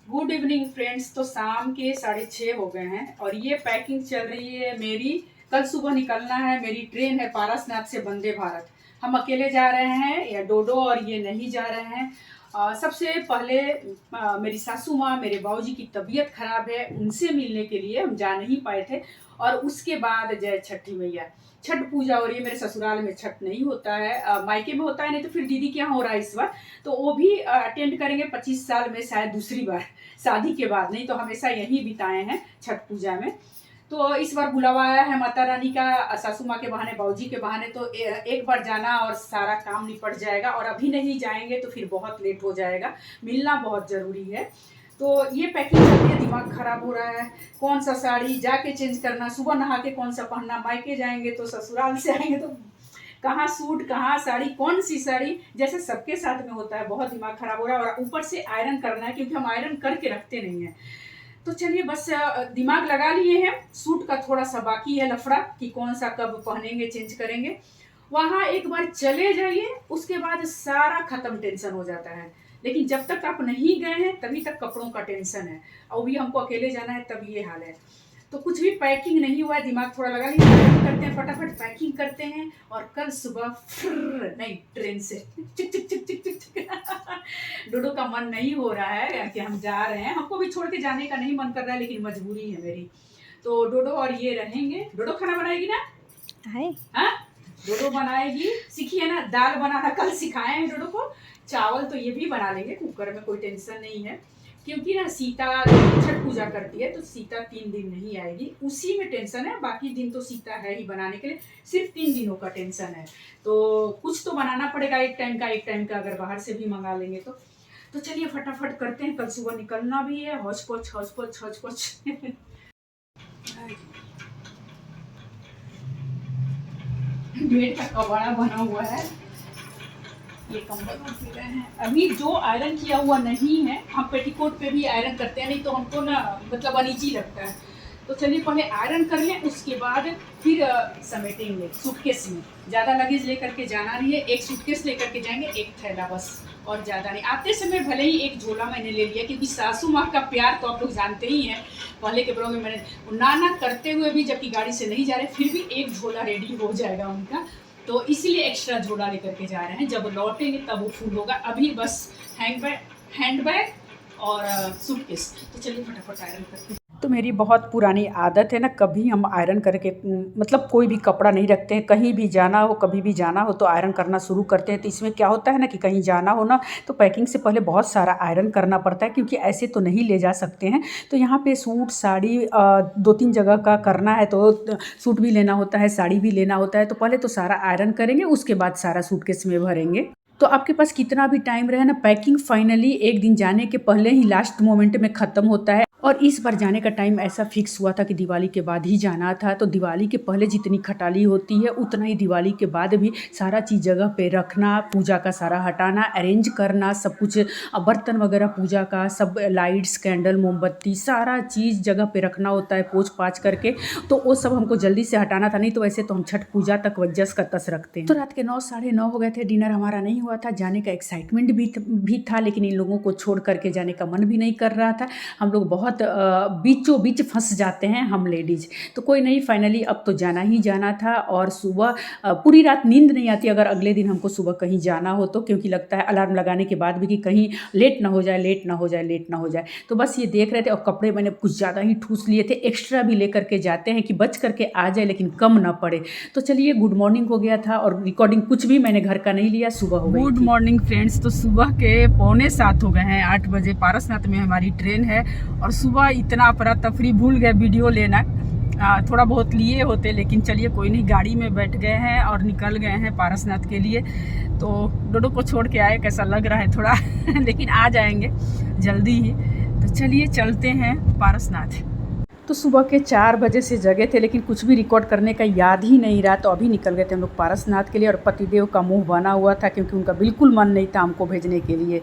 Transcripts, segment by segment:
Good evening friends. तो शाम के 6:30 हो गए हैं और ये पैकिंग चल रही है मेरी। कल सुबह निकलना है, मेरी ट्रेन है पारसनाथ से वंदे भारत। हम अकेले जा रहे हैं या डोडो और ये नहीं जा रहे हैं। सबसे पहले मेरी सासू माँ, मेरे बाबूजी की तबीयत खराब है, उनसे मिलने के लिए हम जा नहीं पाए थे। और उसके बाद जय छठी मैया, छठ पूजा हो रही है। मेरे ससुराल में छठ नहीं होता है, मायके में होता है, नहीं तो फिर दीदी के यहाँ हो रहा है इस बार। तो वो भी अटेंड करेंगे 25 साल में, शायद दूसरी बार शादी के बाद, नहीं तो हमेशा यहीं बिताए हैं छठ पूजा में। तो इस बार बुलावा आया है माता रानी का, सासू माँ के बहाने, बाबूजी के बहाने। तो एक बार जाना और सारा काम निपट जाएगा, और अभी नहीं जाएंगे तो फिर बहुत लेट हो जाएगा। मिलना बहुत ज़रूरी है। तो ये पैकिंग चल रही है, दिमाग खराब हो रहा है। कौन सा साड़ी जाके चेंज करना, सुबह नहा के कौन सा पहनना, मायके जाएंगे तो ससुराल से आएंगे तो कहाँ सूट कहाँ साड़ी, कौन सी साड़ी, जैसे सबके साथ में होता है। बहुत दिमाग खराब हो रहा है, और ऊपर से आयरन करना है क्योंकि हम आयरन करके रखते नहीं हैं। तो चलिए बस दिमाग लगा लिए हैं। सूट का थोड़ा सा बाकी है लफड़ा कि कौन सा कब पहनेंगे, चेंज करेंगे। वहाँ एक बार चले जाइए, उसके बाद सारा खत्म, टेंशन हो जाता है। लेकिन जब तक आप नहीं गए हैं तभी तक कपड़ों का टेंशन है, और भी हमको अकेले जाना है, तब ये हाल है। तो कुछ भी पैकिंग नहीं हुआ है, दिमाग थोड़ा लगा लीजिए, करते हैं फटाफट पैकिंग करते हैं। और कल सुबह फिर नहीं, ट्रेन से चिक चिक चिक चिक चिक चिक डोडो का मन नहीं हो रहा है कि हम जा रहे हैं। हमको भी छोड़ के जाने का नहीं मन कर रहा है, लेकिन मजबूरी है मेरी। तो डोडो और ये रहेंगे। डोडो खाना बनाएगी ना? हाँ, डोडो बनाएगी। सीखी है ना दाल बनाना, कल सिखाए हैं डोडो को। चावल तो ये भी बना लेंगे कुकर में, कोई टेंशन नहीं है। क्योंकि ना सीता छठ पूजा करती है, तो सीता 3 दिन नहीं आएगी, उसी में टेंशन है। बाकी दिन तो सीता है ही बनाने के लिए, सिर्फ 3 दिनों का टेंशन है। तो कुछ तो बनाना पड़ेगा, एक टाइम का अगर बाहर से भी मंगा लेंगे तो चलिए फटाफट करते हैं। कल सुबह निकलना भी है। हौच पौच हौच पौच हौच पौच बेड का कबाड़ा बना हुआ है, ये कंबल में पी रहे हैं। अभी जो आयरन किया हुआ नहीं है, हम पेटीकोट पे भी आयरन करते हैं, नहीं तो हमको ना मतलब अनईजी लगता है। तो चलिए पहले आयरन कर लें, उसके बाद फिर समेटेंगे सूटकेस में। ज़्यादा लगेज लेकर के जाना नहीं है, एक सूटकेस लेकर के जाएंगे, एक थैला बस, और ज़्यादा नहीं। आते समय भले ही एक झोला मैंने ले लिया, क्योंकि सासू माँ का प्यार तो आप लोग जानते ही हैं। पहले के ब्लॉग में मैंने नाना करते हुए भी, जबकि गाड़ी से नहीं जा रहे, फिर भी एक झोला रेडी हो जाएगा उनका। तो इसीलिए एक्स्ट्रा झोला लेकर के जा रहे हैं, जब लौटेंगे तब वो फुल होगा। अभी बस हैंडबैग और सूटकेस। तो चलिए फटाफट आयरन करते हैं। तो मेरी बहुत पुरानी आदत है ना, कभी हम आयरन करके मतलब कोई भी कपड़ा नहीं रखते हैं। कहीं भी जाना हो, कभी भी जाना हो तो आयरन करना शुरू करते हैं। तो इसमें क्या होता है ना कि कहीं जाना हो ना, तो पैकिंग से पहले बहुत सारा आयरन करना पड़ता है, क्योंकि ऐसे तो नहीं ले जा सकते हैं। तो यहाँ पे सूट साड़ी 2-3 जगह का करना है, तो सूट भी लेना होता है, साड़ी भी लेना होता है। तो पहले तो सारा आयरन करेंगे, उसके बाद सारा सूटकेस में भरेंगे। तो आपके पास कितना भी टाइम रहे ना, पैकिंग फाइनली एक दिन जाने के पहले ही लास्ट मोमेंट में ख़त्म होता है। और इस बार जाने का टाइम ऐसा फिक्स हुआ था कि दिवाली के बाद ही जाना था। तो दिवाली के पहले जितनी खटाली होती है, उतना ही दिवाली के बाद भी सारा चीज़ जगह पे रखना, पूजा का सारा हटाना, अरेंज करना, सब कुछ बर्तन वगैरह पूजा का, सब लाइट्स, कैंडल, मोमबत्ती, सारा चीज़ जगह पे रखना होता है पोंछ पाछ करके। तो वो सब हमको जल्दी से हटाना था, नहीं तो वैसे तो हम छठ पूजा तक वजस का तस रखते हैं। तो रात के 9 साढ़े 9 हो गए थे, डिनर हमारा नहीं हुआ था। जाने का एक्साइटमेंट भी था, लेकिन इन लोगों को छोड़ करके जाने का मन भी नहीं कर रहा था। हम लोग बहुत बीचों बीच फंस जाते हैं हम लेडीज़। तो कोई नहीं, फाइनली अब तो जाना ही जाना था। और सुबह पूरी रात नींद नहीं आती अगर अगले दिन हमको सुबह कहीं जाना हो तो, क्योंकि लगता है अलार्म लगाने के बाद भी कि कहीं लेट ना हो जाए, लेट ना हो जाए, लेट ना हो जाए। तो बस ये देख रहे थे। और कपड़े मैंने कुछ ज़्यादा ही ठूस लिए थे, एक्स्ट्रा भी ले करके जाते हैं कि बच करके आ जाए लेकिन कम ना पड़े। तो चलिए, गुड मॉर्निंग हो गया था, और रिकॉर्डिंग कुछ भी मैंने घर का नहीं लिया, सुबह हो गई। Good morning friends. तो सुबह के 6:45 हो गए हैं, 8 बजे पारसनाथ में हमारी ट्रेन है। और सुबह इतना अफरा तफरी, भूल गए वीडियो लेना। थोड़ा बहुत लिए होते, लेकिन चलिए कोई नहीं, गाड़ी में बैठ गए हैं और निकल गए हैं पारसनाथ के लिए। तो डोडो को छोड़ के आए, कैसा लग रहा है थोड़ा लेकिन आ जाएंगे जल्दी ही। तो चलिए चलते हैं पारसनाथ। तो सुबह के 4 बजे से जगे थे, लेकिन कुछ भी रिकॉर्ड करने का याद ही नहीं रहा। तो अभी निकल गए थे हम लोग पारसनाथ के लिए। और पतिदेव का मुंह बना हुआ था, क्योंकि उनका बिल्कुल मन नहीं था हमको भेजने के लिए।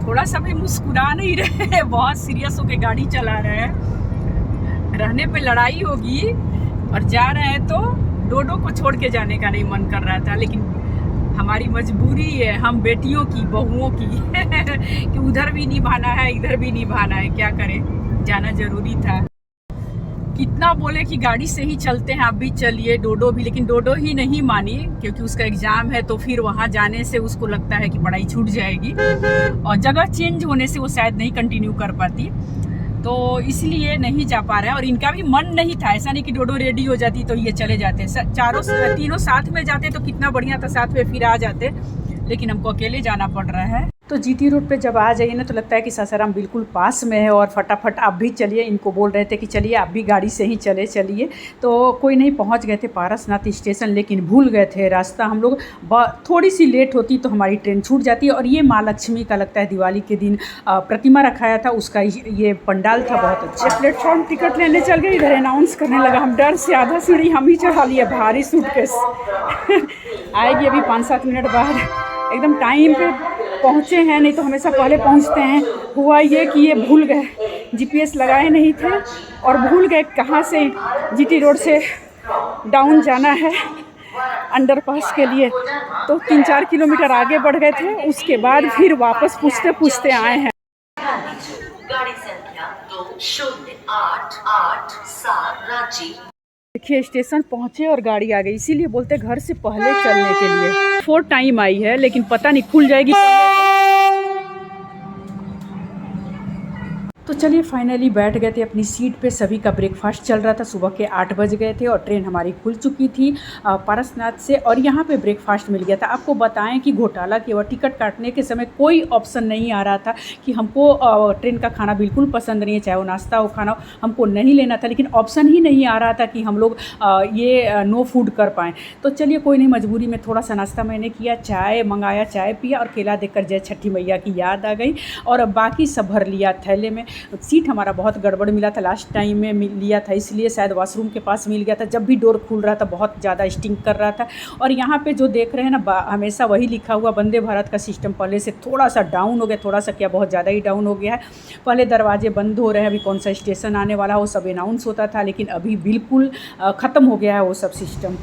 थोड़ा सा भी मुस्कुरा नहीं रहे, बहुत सीरियस होकर गाड़ी चला रहे हैं। रहने पे लड़ाई होगी, और जा रहे हैं तो डोडो को छोड़ के जाने का नहीं मन कर रहा था। लेकिन हमारी मजबूरी है, हम बेटियों की, बहुओं की कि उधर भी निभाना है, इधर भी निभाना है, क्या करें, जाना जरूरी था। कितना बोले कि गाड़ी से ही चलते हैं, आप भी चलिए, डोडो भी, लेकिन डोडो ही नहीं मानी क्योंकि उसका एग्जाम है, तो फिर वहाँ जाने से उसको लगता है कि पढ़ाई छूट जाएगी और जगह चेंज होने से वो शायद नहीं कंटिन्यू कर पाती, तो इसलिए नहीं जा पा रहे हैं। और इनका भी मन नहीं था, ऐसा नहीं कि डोडो रेडी हो जाती तो ये चले जाते, तीनों साथ में जाते तो कितना बढ़िया था, साथ में फिर आ जाते, लेकिन हमको अकेले जाना पड़ रहा है। तो जीटी रोड पे जब आ जाइए ना तो लगता है कि सासाराम बिल्कुल पास में है और फटाफट आप भी चलिए। इनको बोल रहे थे कि चलिए आप भी गाड़ी से ही चलिए, तो कोई नहीं, पहुंच गए थे पारसनाथ स्टेशन, लेकिन भूल गए थे रास्ता। हम लोग थोड़ी सी लेट होती तो हमारी ट्रेन छूट जाती। और ये माँ लक्ष्मी का लगता है दिवाली के दिन प्रतिमा रखाया था, उसका ये पंडाल था, बहुत अच्छा। प्लेटफॉर्म टिकट लेने चल गए, इधर अनाउंस करने लगा, हम डर से आधा सीढ़ी हम ही चढ़ा लिए, भारी सूटकेस आएगी अभी 5-7 मिनट बाद। एकदम टाइम पे पहुँचे हैं, नहीं तो हमेशा पहले पहुँचते हैं। हुआ ये कि ये भूल गए, जीपीएस लगाए नहीं थे और भूल गए कहाँ से जीटी रोड से डाउन जाना है अंडरपास के लिए, तो 3-4 किलोमीटर आगे बढ़ गए थे। उसके बाद फिर वापस पूछते आए हैं। गाड़ी संख्या 20887 रांची। देखिए स्टेशन पहुंचे और गाड़ी आ गई, इसीलिए बोलते घर से पहले चलने के लिए। 4 टाइम आई है, लेकिन पता नहीं खुल जाएगी। तो चलिए फाइनली बैठ गए थे अपनी सीट पे। सभी का ब्रेकफास्ट चल रहा था, सुबह के 8 बज गए थे और ट्रेन हमारी खुल चुकी थी पारसनाथ से, और यहाँ पे ब्रेकफास्ट मिल गया था। आपको बताएं कि घोटाला केवल टिकट काटने के समय कोई ऑप्शन नहीं आ रहा था कि हमको ट्रेन का खाना बिल्कुल पसंद नहीं है, चाहे वो नाश्ता हो खाना हो, हमको नहीं लेना था, लेकिन ऑप्शन ही नहीं आ रहा था कि हम लोग ये नो फूड कर पाएँ। तो चलिए कोई नहीं, मजबूरी में थोड़ा सा नाश्ता मैंने किया, चाय मंगाया, चाय पिया और केला देखकर जय छठी मैया की याद आ गई और बाकी सब भर लिया थैले में। सीट हमारा बहुत गड़बड़ मिला था, लास्ट टाइम में लिया था, इसलिए शायद वॉशरूम के पास मिल गया था। जब भी डोर खुल रहा था बहुत ज़्यादा स्टिंक कर रहा था। और यहाँ पे जो देख रहे हैं ना, हमेशा वही लिखा हुआ, वंदे भारत का सिस्टम पहले से थोड़ा सा डाउन हो गया, थोड़ा सा क्या बहुत ज़्यादा ही डाउन हो गया है। पहले दरवाजे बंद हो रहे हैं, अभी कौन सा स्टेशन आने वाला हो सब अनाउंस होता था, लेकिन अभी बिल्कुल ख़त्म हो गया है वो सब सिस्टम।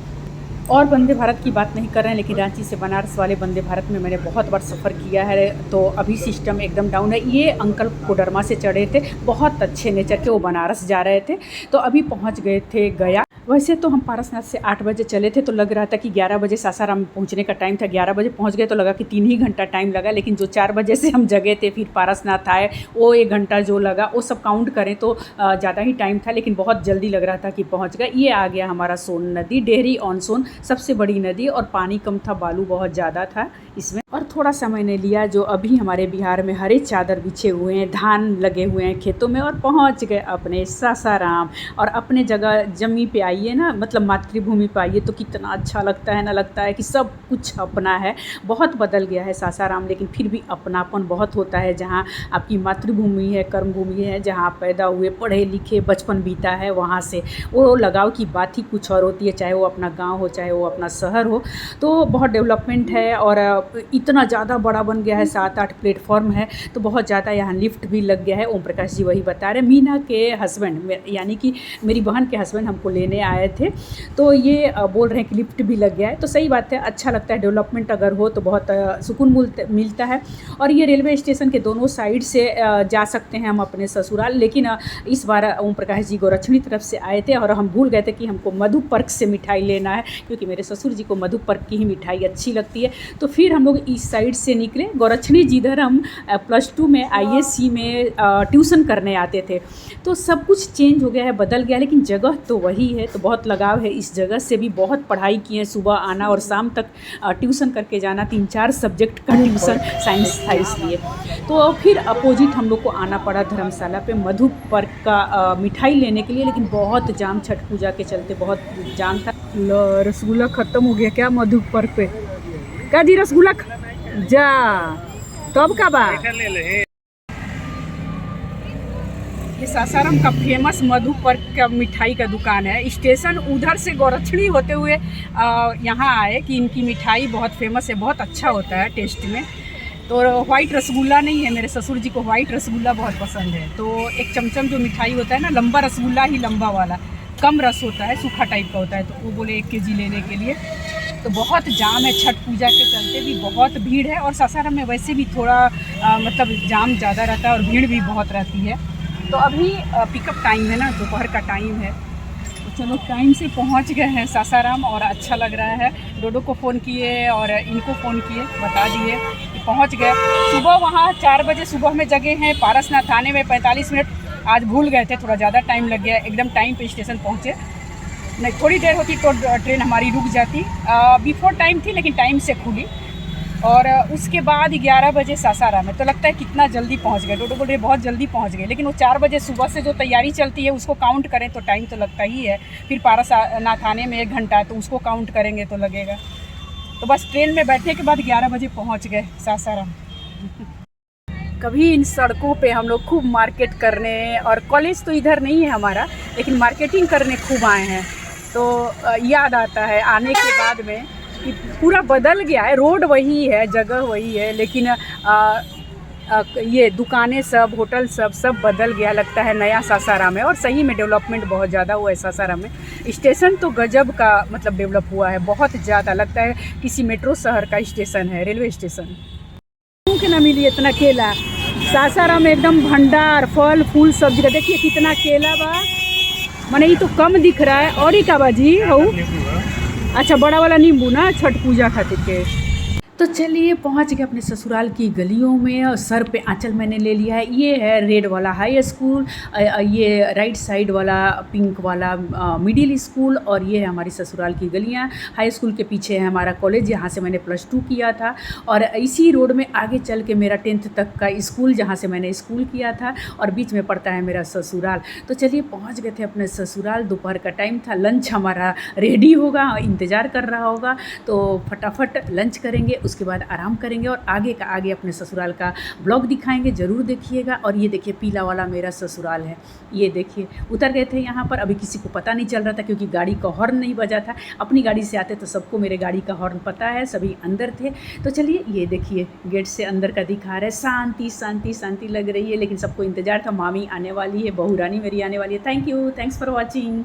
और वंदे भारत की बात नहीं कर रहे हैं, लेकिन रांची से बनारस वाले वंदे भारत में मैंने बहुत बार सफ़र किया है, तो अभी सिस्टम एकदम डाउन है। ये अंकल कोडरमा से चढ़े थे, बहुत अच्छे नेचर के, वो बनारस जा रहे थे, तो अभी पहुंच गए थे गया। वैसे तो हम पारसनाथ से 8 बजे चले थे, तो लग रहा था कि 11 बजे सासाराम पहुंचने का टाइम था। 11 बजे पहुंच गए तो लगा कि 3 ही घंटा टाइम लगा, लेकिन जो 4 बजे से हम जगे थे फिर पारसनाथ आए, वो 1 घंटा जो लगा वो सब काउंट करें तो ज़्यादा ही टाइम था, लेकिन बहुत जल्दी लग रहा था कि पहुंच गए। ये आ गया हमारा सोन नदी, डेहरी ऑन सोन, सबसे बड़ी नदी, और पानी कम था, बालू बहुत ज़्यादा था इसमें। और थोड़ा सा मैंने लिया, जो अभी हमारे बिहार में हरे चादर बिछे हुए हैं, धान लगे हुए हैं खेतों में, और पहुंच गए अपने सासाराम। और अपने जगह जमी पे आइए ना, मतलब मातृभूमि पे आइए तो कितना अच्छा लगता है ना, लगता है कि सब कुछ अपना है। बहुत बदल गया है सासाराम, लेकिन फिर भी अपनापन बहुत होता है। जहाँ आपकी मातृभूमि है, कर्मभूमि है, जहाँ आप पैदा हुए, पढ़े लिखे, बचपन बीता है, वहाँ से वो लगाव की बात ही कुछ और होती है, चाहे वो अपना गाँव हो, चाहे वो अपना शहर हो। तो बहुत डेवलपमेंट है और इतना ज़्यादा बड़ा बन गया है, 7-8 प्लेटफॉर्म है, तो बहुत ज़्यादा यहाँ लिफ्ट भी लग गया है। ओम प्रकाश जी वही बता रहे, मीना के हस्बैंड यानी कि मेरी बहन के हस्बैंड हमको लेने आए थे, तो ये बोल रहे हैं कि लिफ्ट भी लग गया है। तो सही बात है, अच्छा लगता है, डेवलपमेंट अगर हो तो बहुत सुकून मिलता है। और ये रेलवे स्टेशन के दोनों साइड से जा सकते हैं हम अपने ससुराल, लेकिन इस बार ओम प्रकाश जी गोरक्षणी तरफ से आए थे और हम भूल गए थे कि हमको मधु पर्क से मिठाई लेना है, क्योंकि मेरे ससुर जी को मधु पर्क की ही मिठाई अच्छी लगती है। तो फिर हम लोग इस साइड से निकले। गोरक्षणी जिधर हम +2 में ISC में ट्यूशन करने आते थे, तो सब कुछ चेंज हो गया है, बदल गया, लेकिन जगह तो वही है। तो बहुत लगाव है इस जगह से भी, बहुत पढ़ाई किए, सुबह आना और शाम तक ट्यूशन करके जाना, 3-4 सब्जेक्ट का ट्यूशन, साइंस था इसलिए। तो फिर अपोजिट हम लोग को आना पड़ा धर्मशाला पे मधु पर्क का मिठाई लेने के लिए, लेकिन बहुत जाम, छठ पूजा के चलते बहुत जाम था। रसगुल्ला ख़त्म हो गया क्या मधु पर्क पे? का जी रसगुल्ला जा तब का बा? ये सासाराम का फेमस मधु पर्क का मिठाई का दुकान है। स्टेशन उधर से गोरक्षणी होते हुए यहाँ आए कि इनकी मिठाई बहुत फेमस है, बहुत अच्छा होता है टेस्ट में। तो वाइट रसगुल्ला नहीं है, मेरे ससुर जी को वाइट रसगुल्ला बहुत पसंद है। तो एक चमचम जो मिठाई होता है ना, लंबा रसगुल्ला ही लंबा वाला, कम रस होता है, सूखा टाइप का होता है, तो वो बोले 1 kg लेने के लिए। तो बहुत जाम है, छठ पूजा के चलते भी बहुत भीड़ है। और सासाराम में वैसे भी थोड़ा मतलब जाम ज़्यादा रहता है और भीड़ भी बहुत रहती है। तो अभी पिकअप टाइम है ना, दोपहर का टाइम है, तो चलो टाइम से पहुंच गए हैं सासाराम और अच्छा लग रहा है। डोडो को फ़ोन किए और इनको फ़ोन किए, बता दिए कि पहुंच गए। सुबह वहाँ 4 बजे सुबह में जगह हैं, पारसनाथ आने में 45 मिनट आज भूल गए थे, थोड़ा ज़्यादा टाइम लग गया, एकदम टाइम पे स्टेशन पहुँचे। नहीं थोड़ी देर होती तो ट्रेन हमारी रुक जाती, बिफोर टाइम थी लेकिन टाइम से खुली। और उसके बाद 11 बजे सासाराम में, तो लगता है कितना जल्दी पहुंच गए। डोडो बोल रहे बहुत जल्दी पहुंच गए, लेकिन वो 4 बजे सुबह से जो तैयारी चलती है उसको काउंट करें तो टाइम तो लगता ही है। फिर पारसनाथ आने में 1 घंटा, तो उसको काउंट करेंगे तो लगेगा। तो बस ट्रेन में बैठने के बाद 11 बजे पहुंच गए सासाराम। कभी इन सड़कों पे हम लोग खूब मार्केट करने, और कॉलेज तो इधर नहीं है हमारा, लेकिन मार्केटिंग करने खूब आए हैं। तो याद आता है आने के बाद में कि पूरा बदल गया है, रोड वही है, जगह वही है, लेकिन ये दुकानें सब, होटल सब बदल गया, लगता है नया सासाराम है। और सही में डेवलपमेंट बहुत ज़्यादा हुआ है सासाराम में। स्टेशन तो गजब का मतलब डेवलप हुआ है, बहुत ज़्यादा, लगता है किसी मेट्रो शहर का स्टेशन है, रेलवे स्टेशन। के ना मिली इतना केला सासाराम में, एकदम भंडार, फल फूल सब्जी का। देखिए कितना केला बा, माने ये तो कम दिख रहा है। और ही का बाजी हो, अच्छा बड़ा वाला नींबू ना, छठ पूजा खातिर के। तो चलिए पहुंच गए अपने ससुराल की गलियों में, और सर पे आंचल मैंने ले लिया है। ये है रेड वाला हाई स्कूल, ये राइट साइड वाला पिंक वाला मिडिल स्कूल, और ये है हमारी ससुराल की गलियां। हाई स्कूल के पीछे है हमारा कॉलेज, जहाँ से मैंने +2 किया था। और इसी रोड में आगे चल के मेरा 10th तक का स्कूल, जहाँ से मैंने स्कूल किया था, और बीच में पड़ता है मेरा ससुराल। तो चलिए पहुँच गए थे अपने ससुराल, दोपहर का टाइम था, लंच हमारा रेडी होगा, इंतज़ार कर रहा होगा। तो फटाफट लंच करेंगे, उसके बाद आराम करेंगे, और आगे का आगे अपने ससुराल का ब्लॉग दिखाएंगे, ज़रूर देखिएगा। और ये देखिए पीला वाला मेरा ससुराल है, ये देखिए। उतर गए थे यहाँ पर, अभी किसी को पता नहीं चल रहा था क्योंकि गाड़ी का हॉर्न नहीं बजा था। अपनी गाड़ी से आते तो सबको मेरे गाड़ी का हॉर्न पता है, सभी अंदर थे। तो चलिए ये देखिए गेट से अंदर का दिखा रहा है, शांति शांति शांति लग रही है, लेकिन सबको इंतज़ार था, मामी आने वाली है, बहू रानी मेरी आने वाली है। Thank you, thanks for watching.